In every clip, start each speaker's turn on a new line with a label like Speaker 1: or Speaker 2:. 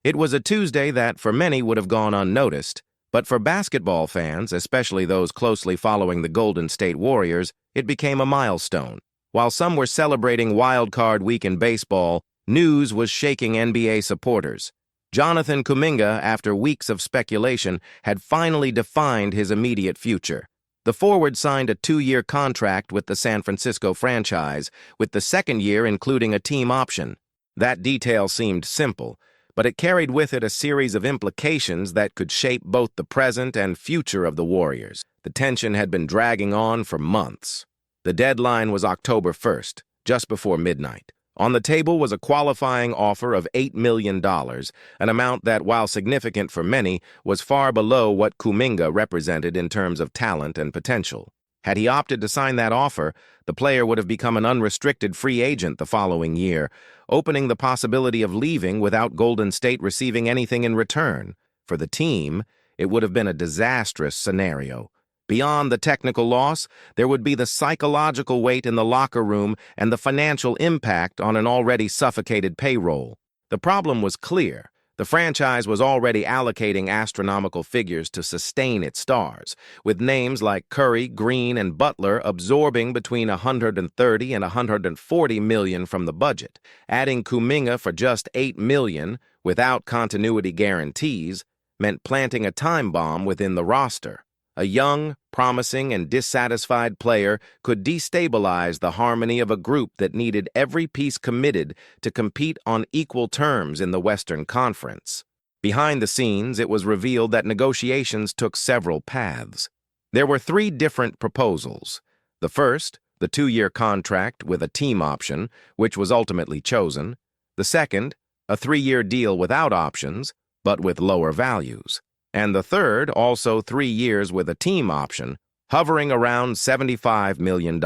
Speaker 1: It was a Tuesday that, for many, would have gone unnoticed, but for basketball fans, especially those closely following the Golden State Warriors, it became a milestone. While some were celebrating Wild Card Week in baseball, news was shaking NBA supporters. Jonathan Kuminga, after weeks of speculation, had finally defined his immediate future. The forward signed a 2-year contract with the San Francisco franchise, with the second year including a team option. That detail seemed simple, but it carried with it a series of implications that could shape both the present and future of the Warriors. The tension had been dragging on for months. The deadline was October 1st, just before midnight. On the table was a qualifying offer of $8 million, an amount that, while significant for many, was far below what Kuminga represented in terms of talent and potential. Had he opted to sign that offer, the player would have become an unrestricted free agent the following year, opening the possibility of leaving without Golden State receiving anything in return. For the team, it would have been a disastrous scenario. Beyond the technical loss, there would be the psychological weight in the locker room and the financial impact on an already suffocated payroll. The problem was clear. The franchise was already allocating astronomical figures to sustain its stars, with names like Curry, Green, and Butler absorbing between $130 and $140 million from the budget. Adding Kuminga for just $8 million, without continuity guarantees, meant planting a time bomb within the roster. A young, promising, and dissatisfied player could destabilize the harmony of a group that needed every piece committed to compete on equal terms in the Western Conference. Behind the scenes, it was revealed that negotiations took several paths. There were 3 different proposals. The first, the 2-year contract with a team option, which was ultimately chosen. The second, a 3-year deal without options, but with lower values. And the third, also 3 years with a team option, hovering around $75 million.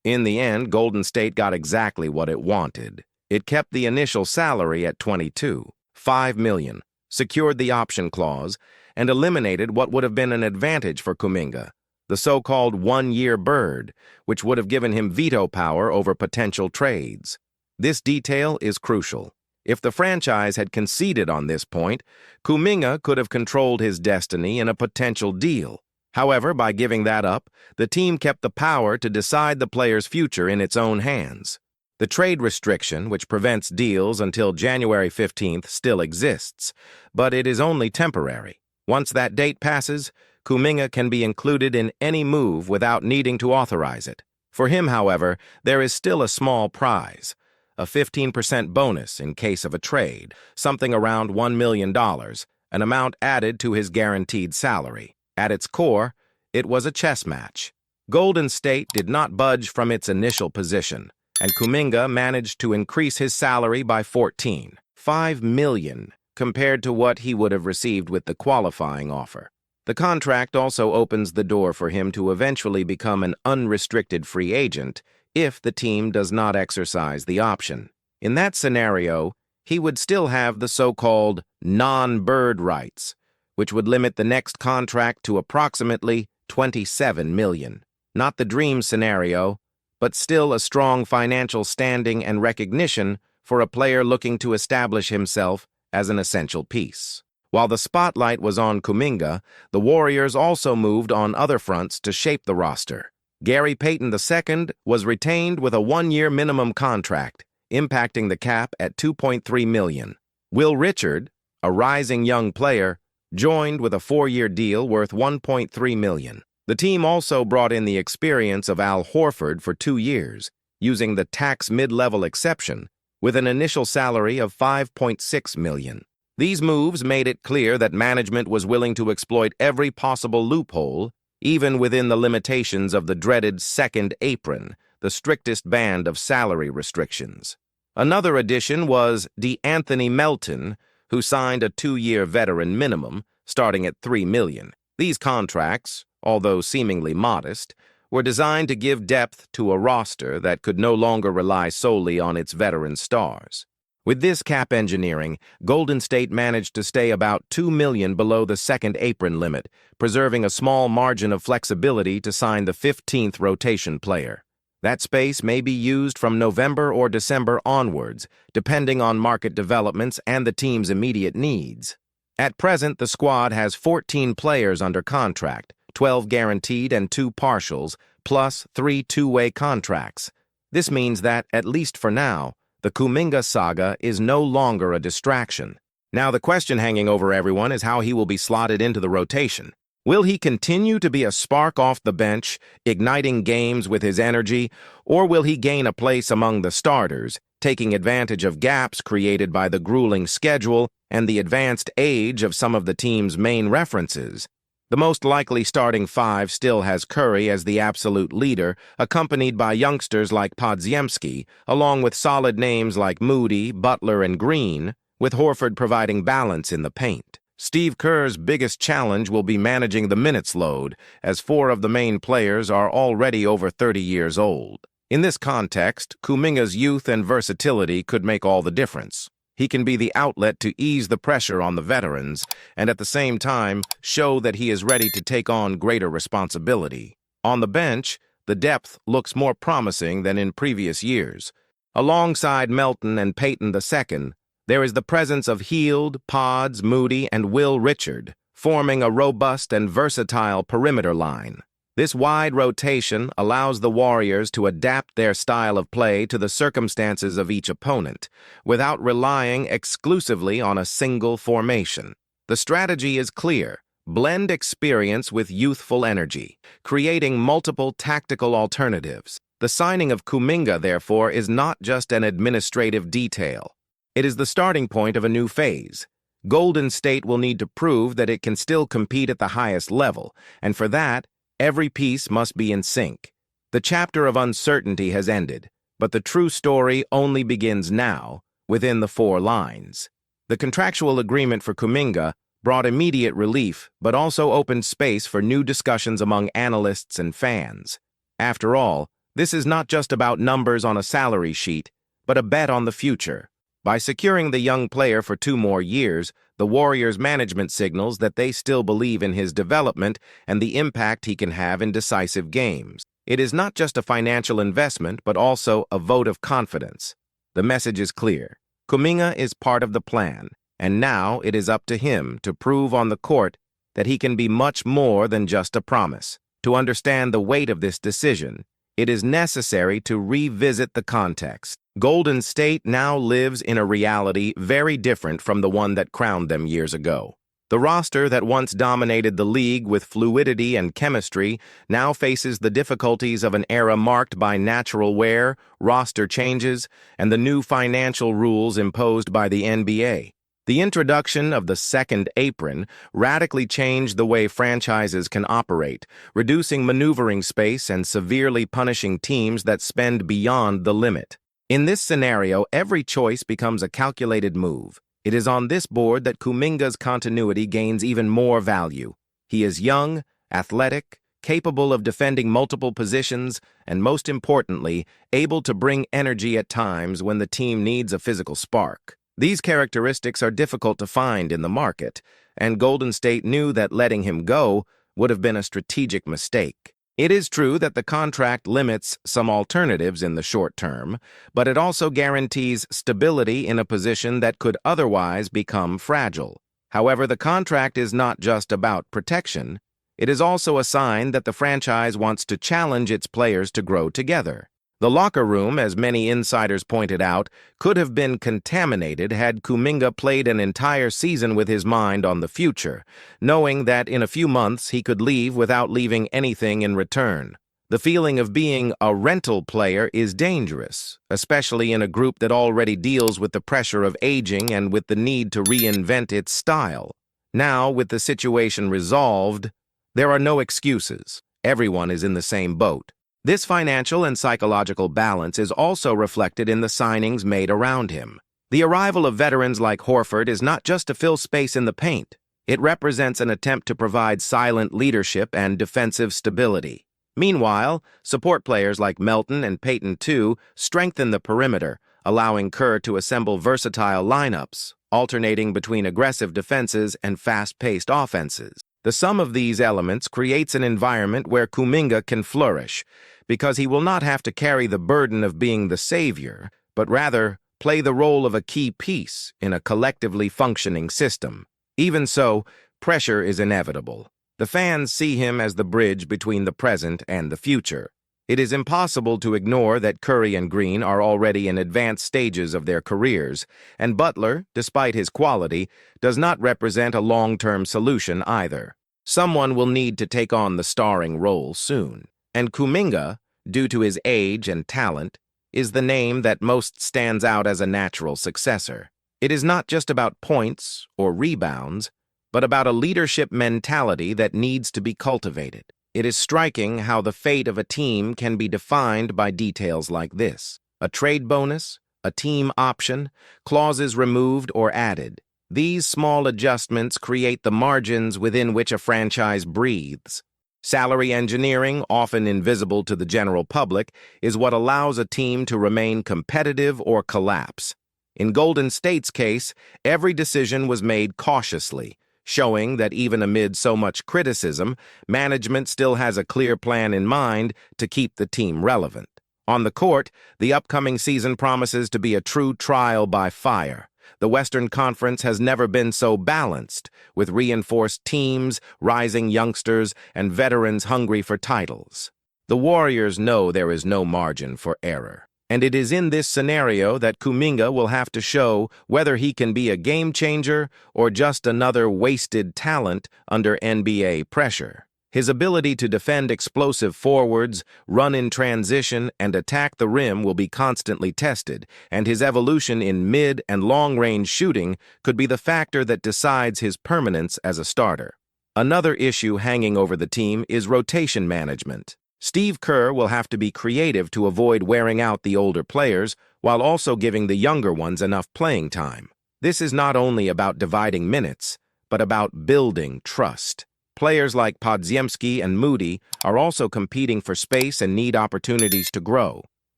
Speaker 1: In the end, Golden State got exactly what it wanted. It kept the initial salary at $22.5 million, secured the option clause, and eliminated what would have been an advantage for Kuminga, the so-called 1-year bird, which would have given him veto power over potential trades. This detail is crucial. If the franchise had conceded on this point, Kuminga could have controlled his destiny in a potential deal. However, by giving that up, the team kept the power to decide the player's future in its own hands. The trade restriction, which prevents deals until January 15th, still exists, but it is only temporary. Once that date passes, Kuminga can be included in any move without needing to authorize it. For him, however, there is still a small prize. A 15% bonus in case of a trade, something around $1 million, an amount added to his guaranteed salary. At its core, it was a chess match. Golden State did not budge from its initial position, and Kuminga managed to increase his salary by $14.5 million compared to what he would have received with the qualifying offer. The contract also opens the door for him to eventually become an unrestricted free agent if the team does not exercise the option. In that scenario, he would still have the so-called non-bird rights, which would limit the next contract to approximately $27 million. Not the dream scenario, but still a strong financial standing and recognition for a player looking to establish himself as an essential piece. While the spotlight was on Kuminga, the Warriors also moved on other fronts to shape the roster. Gary Payton II was retained with a 1-year minimum contract, impacting the cap at $2.3 million. Will Richard, a rising young player, joined with a 4-year deal worth $1.3 million. The team also brought in the experience of Al Horford for 2 years, using the tax mid-level exception, with an initial salary of $5.6 million. These moves made it clear that management was willing to exploit every possible loophole, even within the limitations of the dreaded second apron, the strictest band of salary restrictions. Another addition was D'Anthony Melton, who signed a 2-year veteran minimum, starting at $3 million. These contracts, although seemingly modest, were designed to give depth to a roster that could no longer rely solely on its veteran stars. With this cap engineering, Golden State managed to stay about $2 million below the second apron limit, preserving a small margin of flexibility to sign the 15th rotation player. That space may be used from November or December onwards, depending on market developments and the team's immediate needs. At present, the squad has 14 players under contract, 12 guaranteed and 2 partials, plus 3 two-way contracts. This means that, at least for now, the Kuminga saga is no longer a distraction. Now the question hanging over everyone is how he will be slotted into the rotation. Will he continue to be a spark off the bench, igniting games with his energy, or will he gain a place among the starters, taking advantage of gaps created by the grueling schedule and the advanced age of some of the team's main references? The most likely starting 5 still has Curry as the absolute leader, accompanied by youngsters like Podziemski, along with solid names like Moody, Butler, and Green, with Horford providing balance in the paint. Steve Kerr's biggest challenge will be managing the minutes load, as 4 of the main players are already over 30 years old. In this context, Kuminga's youth and versatility could make all the difference. He can be the outlet to ease the pressure on the veterans, and at the same time, show that he is ready to take on greater responsibility. On the bench, the depth looks more promising than in previous years. Alongside Melton and Payton II, there is the presence of Hield, Pods, Moody, and Will Richard, forming a robust and versatile perimeter line. This wide rotation allows the Warriors to adapt their style of play to the circumstances of each opponent, without relying exclusively on a single formation. The strategy is clear: blend experience with youthful energy, creating multiple tactical alternatives. The signing of Kuminga, therefore, is not just an administrative detail. It is the starting point of a new phase. Golden State will need to prove that it can still compete at the highest level, and for that, every piece must be in sync. The chapter of uncertainty has ended, but the true story only begins now, within the 4 lines. The contractual agreement for Kuminga brought immediate relief, but also opened space for new discussions among analysts and fans. After all, this is not just about numbers on a salary sheet, but a bet on the future. By securing the young player for 2 more years, the Warriors' management signals that they still believe in his development and the impact he can have in decisive games. It is not just a financial investment, but also a vote of confidence. The message is clear. Kuminga is part of the plan, and now it is up to him to prove on the court that he can be much more than just a promise. To understand the weight of this decision, it is necessary to revisit the context. Golden State now lives in a reality very different from the one that crowned them years ago. The roster that once dominated the league with fluidity and chemistry now faces the difficulties of an era marked by natural wear, roster changes, and the new financial rules imposed by the NBA. The introduction of the second apron radically changed the way franchises can operate, reducing maneuvering space and severely punishing teams that spend beyond the limit. In this scenario, every choice becomes a calculated move. It is on this board that Kuminga's continuity gains even more value. He is young, athletic, capable of defending multiple positions, and most importantly, able to bring energy at times when the team needs a physical spark. These characteristics are difficult to find in the market, and Golden State knew that letting him go would have been a strategic mistake. It is true that the contract limits some alternatives in the short term, but it also guarantees stability in a position that could otherwise become fragile. However, the contract is not just about protection. It is also a sign that the franchise wants to challenge its players to grow together. The locker room, as many insiders pointed out, could have been contaminated had Kuminga played an entire season with his mind on the future, knowing that in a few months he could leave without leaving anything in return. The feeling of being a rental player is dangerous, especially in a group that already deals with the pressure of aging and with the need to reinvent its style. Now, with the situation resolved, there are no excuses. Everyone is in the same boat. This financial and psychological balance is also reflected in the signings made around him. The arrival of veterans like Horford is not just to fill space in the paint. It represents an attempt to provide silent leadership and defensive stability. Meanwhile, support players like Melton and Payton II strengthen the perimeter, allowing Kerr to assemble versatile lineups, alternating between aggressive defenses and fast-paced offenses. The sum of these elements creates an environment where Kuminga can flourish, because he will not have to carry the burden of being the savior, but rather play the role of a key piece in a collectively functioning system. Even so, pressure is inevitable. The fans see him as the bridge between the present and the future. It is impossible to ignore that Curry and Green are already in advanced stages of their careers, and Butler, despite his quality, does not represent a long-term solution either. Someone will need to take on the starring role soon, and Kuminga, due to his age and talent, is the name that most stands out as a natural successor. It is not just about points or rebounds, but about a leadership mentality that needs to be cultivated. It is striking how the fate of a team can be defined by details like this: a trade bonus, a team option, clauses removed or added. These small adjustments create the margins within which a franchise breathes. Salary engineering, often invisible to the general public, is what allows a team to remain competitive or collapse. In Golden State's case, every decision was made cautiously, showing that even amid so much criticism, management still has a clear plan in mind to keep the team relevant. On the court, the upcoming season promises to be a true trial by fire. The Western Conference has never been so balanced, with reinforced teams, rising youngsters, and veterans hungry for titles. The Warriors know there is no margin for error, and it is in this scenario that Kuminga will have to show whether he can be a game changer or just another wasted talent under NBA pressure. His ability to defend explosive forwards, run in transition, and attack the rim will be constantly tested, and his evolution in mid- and long-range shooting could be the factor that decides his permanence as a starter. Another issue hanging over the team is rotation management. Steve Kerr will have to be creative to avoid wearing out the older players while also giving the younger ones enough playing time. This is not only about dividing minutes, but about building trust. Players like Podziemski and Moody are also competing for space and need opportunities to grow.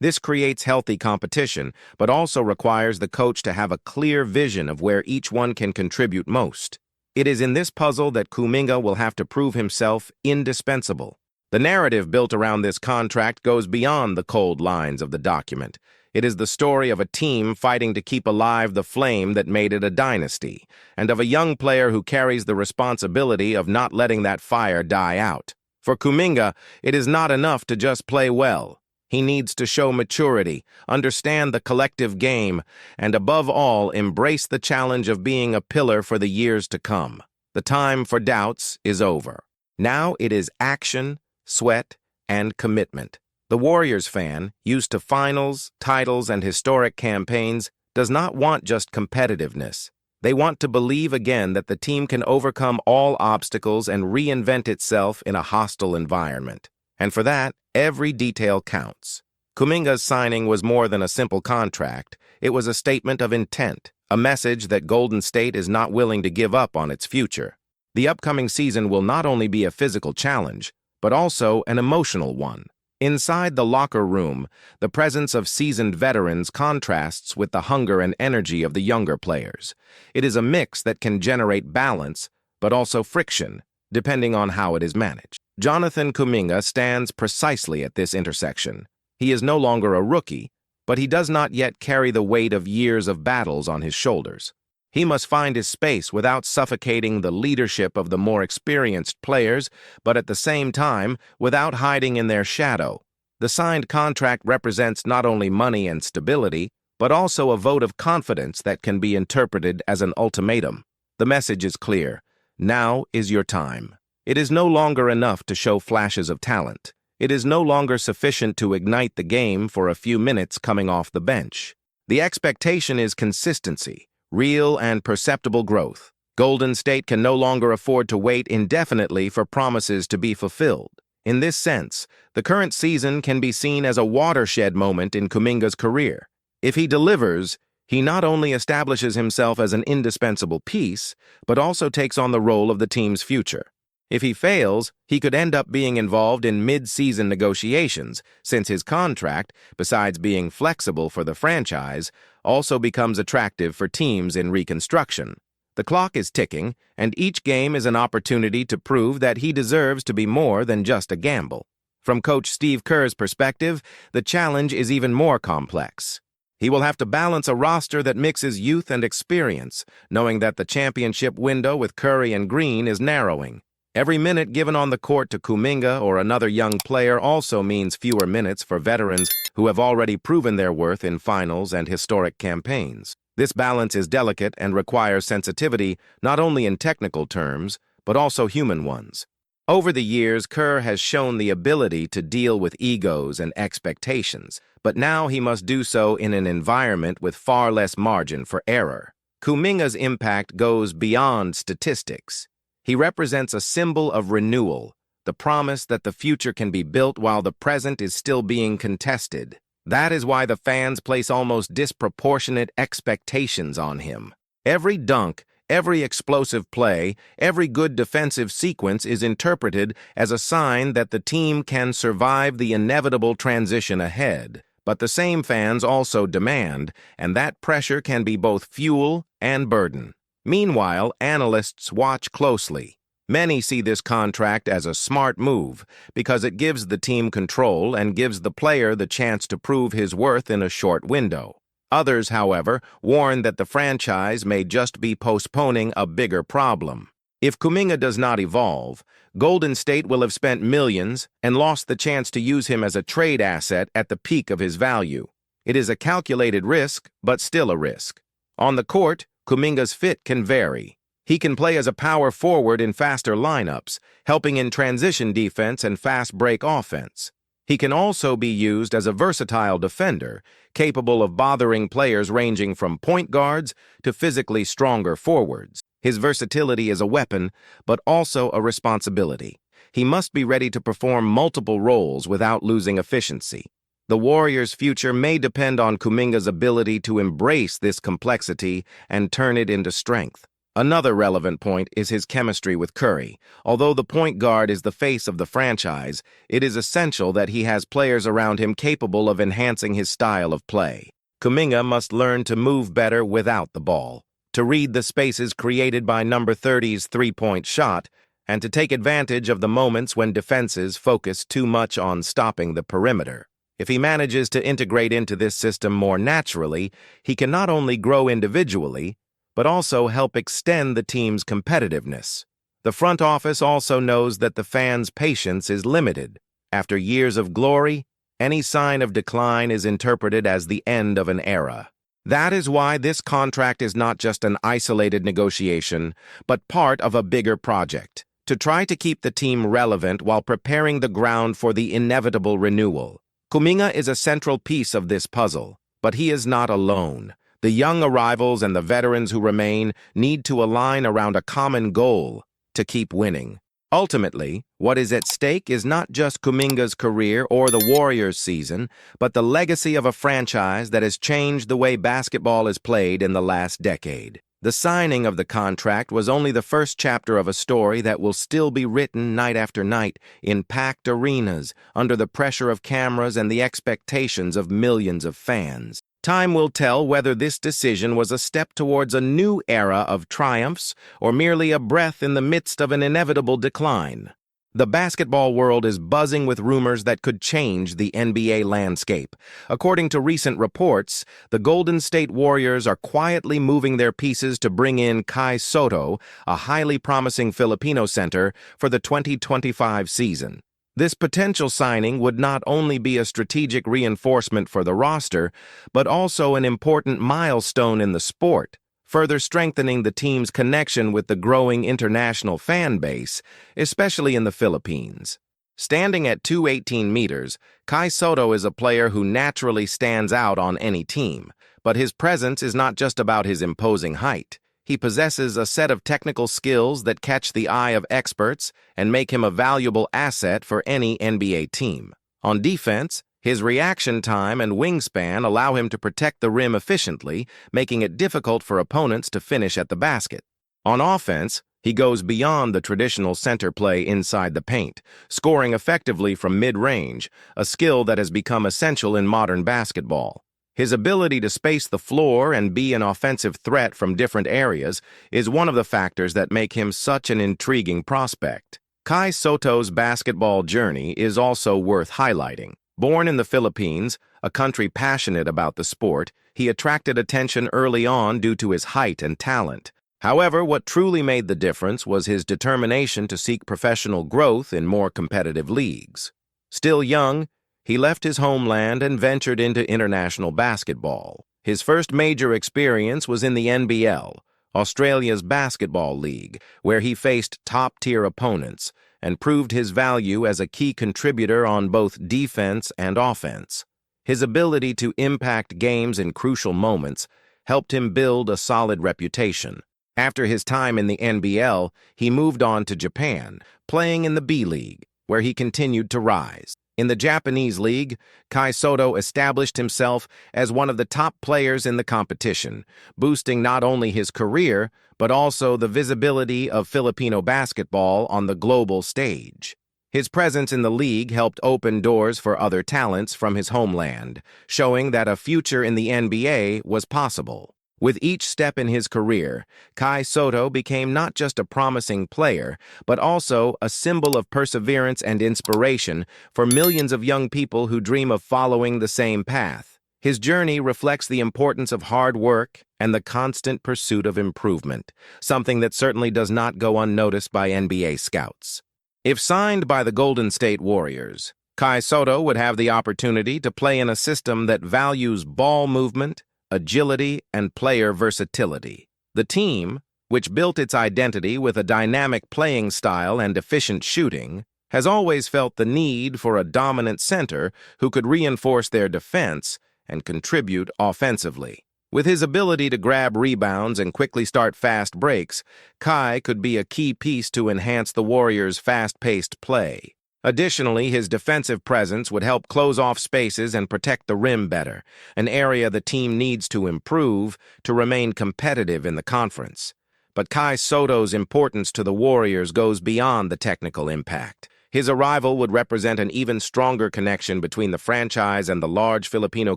Speaker 1: This creates healthy competition, but also requires the coach to have a clear vision of where each one can contribute most. It is in this puzzle that Kuminga will have to prove himself indispensable. The narrative built around this contract goes beyond the cold lines of the document. It is the story of a team fighting to keep alive the flame that made it a dynasty, and of a young player who carries the responsibility of not letting that fire die out. For Kuminga, it is not enough to just play well. He needs to show maturity, understand the collective game, and above all, embrace the challenge of being a pillar for the years to come. The time for doubts is over. Now it is action, sweat, and commitment. The Warriors fan, used to finals, titles, and historic campaigns, does not want just competitiveness. They want to believe again that the team can overcome all obstacles and reinvent itself in a hostile environment. And for that, every detail counts. Kuminga's signing was more than a simple contract. It was a statement of intent, a message that Golden State is not willing to give up on its future. The upcoming season will not only be a physical challenge, but also an emotional one. Inside the locker room, the presence of seasoned veterans contrasts with the hunger and energy of the younger players. It is a mix that can generate balance, but also friction, depending on how it is managed. Jonathan Kuminga stands precisely at this intersection. He is no longer a rookie, but he does not yet carry the weight of years of battles on his shoulders. He must find his space without suffocating the leadership of the more experienced players, but at the same time, without hiding in their shadow. The signed contract represents not only money and stability, but also a vote of confidence that can be interpreted as an ultimatum. The message is clear. Now is your time. It is no longer enough to show flashes of talent. It is no longer sufficient to ignite the game for a few minutes coming off the bench. The expectation is consistency. Real and perceptible growth. Golden State can no longer afford to wait indefinitely for promises to be fulfilled. In this sense, the current season can be seen as a watershed moment in Kuminga's career. If he delivers, he not only establishes himself as an indispensable piece, but also takes on the role of the team's future. If he fails, he could end up being involved in mid-season negotiations, since his contract, besides being flexible for the franchise, also becomes attractive for teams in reconstruction. The clock is ticking, and each game is an opportunity to prove that he deserves to be more than just a gamble. From Coach Steve Kerr's perspective, the challenge is even more complex. He will have to balance a roster that mixes youth and experience, knowing that the championship window with Curry and Green is narrowing. Every minute given on the court to Kuminga or another young player also means fewer minutes for veterans who have already proven their worth in finals and historic campaigns. This balance is delicate and requires sensitivity not only in technical terms, but also human ones. Over the years, Kerr has shown the ability to deal with egos and expectations, but now he must do so in an environment with far less margin for error. Kuminga's impact goes beyond statistics. He represents a symbol of renewal, the promise that the future can be built while the present is still being contested. That is why the fans place almost disproportionate expectations on him. Every dunk, every explosive play, every good defensive sequence is interpreted as a sign that the team can survive the inevitable transition ahead. But the same fans also demand, and that pressure can be both fuel and burden. Meanwhile, analysts watch closely. Many see this contract as a smart move because it gives the team control and gives the player the chance to prove his worth in a short window. Others, however, warn that the franchise may just be postponing a bigger problem. If Kuminga does not evolve, Golden State will have spent millions and lost the chance to use him as a trade asset at the peak of his value. It is a calculated risk, but still a risk. On the court, Kuminga's fit can vary. He can play as a power forward in faster lineups, helping in transition defense and fast break offense. He can also be used as a versatile defender, capable of bothering players ranging from point guards to physically stronger forwards. His versatility is a weapon, but also a responsibility. He must be ready to perform multiple roles without losing efficiency. The Warriors' future may depend on Kuminga's ability to embrace this complexity and turn it into strength. Another relevant point is his chemistry with Curry. Although the point guard is the face of the franchise, it is essential that he has players around him capable of enhancing his style of play. Kuminga must learn to move better without the ball, to read the spaces created by number 30's three-point shot, and to take advantage of the moments when defenses focus too much on stopping the perimeter. If he manages to integrate into this system more naturally, he can not only grow individually, but also help extend the team's competitiveness. The front office also knows that the fans' patience is limited. After years of glory, any sign of decline is interpreted as the end of an era. That is why this contract is not just an isolated negotiation, but part of a bigger project, to try to keep the team relevant while preparing the ground for the inevitable renewal. Kuminga is a central piece of this puzzle, but he is not alone. The young arrivals and the veterans who remain need to align around a common goal to keep winning. Ultimately, what is at stake is not just Kuminga's career or the Warriors' season, but the legacy of a franchise that has changed the way basketball is played in the last decade. The signing of the contract was only the first chapter of a story that will still be written night after night in packed arenas, under the pressure of cameras and the expectations of millions of fans. Time will tell whether this decision was a step towards a new era of triumphs or merely a breath in the midst of an inevitable decline. The basketball world is buzzing with rumors that could change the NBA landscape. According to recent reports, the Golden State Warriors are quietly moving their pieces to bring in Sotto, a highly promising Filipino center, for the 2025 season. This potential signing would not only be a strategic reinforcement for the roster, but also an important milestone in the sport, further strengthening the team's connection with the growing international fan base, especially in the Philippines. Standing at 218 meters, Sotto is a player who naturally stands out on any team, but his presence is not just about his imposing height. He possesses a set of technical skills that catch the eye of experts and make him a valuable asset for any NBA team. On defense, his reaction time and wingspan allow him to protect the rim efficiently, making it difficult for opponents to finish at the basket. On offense, he goes beyond the traditional center play inside the paint, scoring effectively from mid-range, a skill that has become essential in modern basketball. His ability to space the floor and be an offensive threat from different areas is one of the factors that make him such an intriguing prospect. Kai Sotto's basketball journey is also worth highlighting. Born in the Philippines, a country passionate about the sport, he attracted attention early on due to his height and talent. However, what truly made the difference was his determination to seek professional growth in more competitive leagues. Still young, he left his homeland and ventured into international basketball. His first major experience was in the NBL, Australia's basketball league, where he faced top-tier opponents and proved his value as a key contributor on both defense and offense. His ability to impact games in crucial moments helped him build a solid reputation. After his time in the NBL, he moved on to Japan, playing in the B-League, where he continued to rise. In the Japanese league, Kai Sotto established himself as one of the top players in the competition, boosting not only his career, but also the visibility of Filipino basketball on the global stage. His presence in the league helped open doors for other talents from his homeland, showing that a future in the NBA was possible. With each step in his career, Kai Sotto became not just a promising player, but also a symbol of perseverance and inspiration for millions of young people who dream of following the same path. His journey reflects the importance of hard work and the constant pursuit of improvement, something that certainly does not go unnoticed by NBA scouts. If signed by the Golden State Warriors, Kai Sotto would have the opportunity to play in a system that values ball movement, agility, and player versatility. The team, which built its identity with a dynamic playing style and efficient shooting, has always felt the need for a dominant center who could reinforce their defense and contribute offensively. With his ability to grab rebounds and quickly start fast breaks, Kai could be a key piece to enhance the Warriors' fast-paced play. Additionally, his defensive presence would help close off spaces and protect the rim better, an area the team needs to improve to remain competitive in the conference. But Kai Sotto's importance to the Warriors goes beyond the technical impact. His arrival would represent an even stronger connection between the franchise and the large Filipino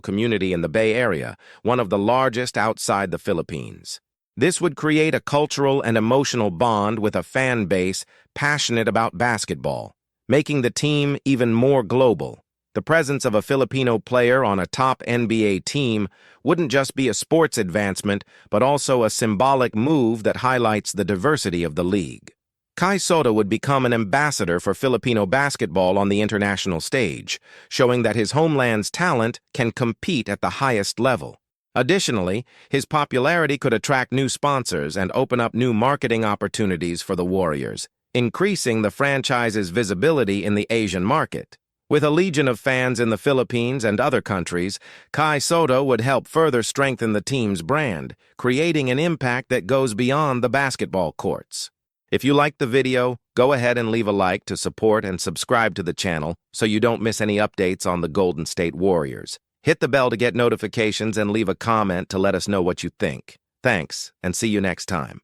Speaker 1: community in the Bay Area, one of the largest outside the Philippines. This would create a cultural and emotional bond with a fan base passionate about basketball, making the team even more global. The presence of a Filipino player on a top NBA team wouldn't just be a sports advancement, but also a symbolic move that highlights the diversity of the league. Kai Sotto would become an ambassador for Filipino basketball on the international stage, showing that his homeland's talent can compete at the highest level. Additionally, his popularity could attract new sponsors and open up new marketing opportunities for the Warriors, increasing the franchise's visibility in the Asian market. With a legion of fans in the Philippines and other countries, Kai Sotto would help further strengthen the team's brand, creating an impact that goes beyond the basketball courts. If you liked the video, go ahead and leave a like to support and subscribe to the channel so you don't miss any updates on the Golden State Warriors. Hit the bell to get notifications and leave a comment to let us know what you think. Thanks, and see you next time.